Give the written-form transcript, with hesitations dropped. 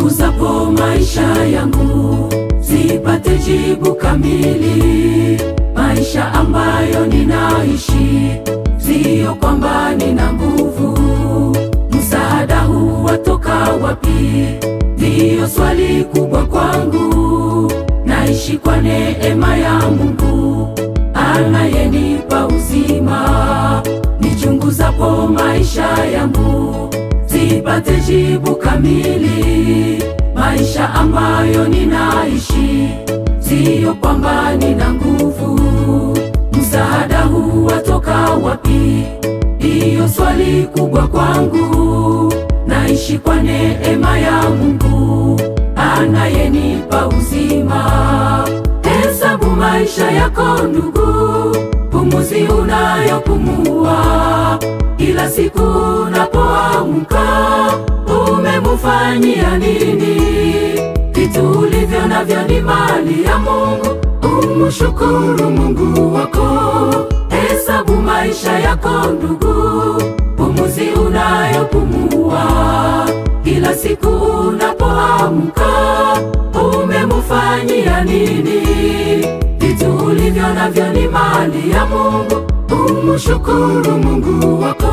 Nichunguzapo maisha yangu sipate jibu kamili. Maisha ambayo ninaishi sio kwamba nina nguvu. Msaada huu watoka wapi? Ndiyo swali kubwa kwangu. Naishi kwa neema ya Mungu anayenipa uzima. Nichunguzapo maisha yangu sipate jibu kamili. Maisha ambayo ninaishi sio kwamba nina nguvu. Msaada huu watoka wapi? Ndiyo swali kubwa kwangu. Naishi kwa neema ya Mungu anayenipa uzima. Hesabu maisha yako ndugu, pumuzi unayopumua. Kila siku unapoamka umemufanyia nini? Vitu ulivyo navyo ni mali ya Mungu, umshukuru Mungu wako. Hesabu maisha yako ndugu, pumuzi unayopumua. Kila siku unapoamka umemufanyia nini? Vitu ulivyo navyo ni mali ya Mungu, umshukuru Mungu wako.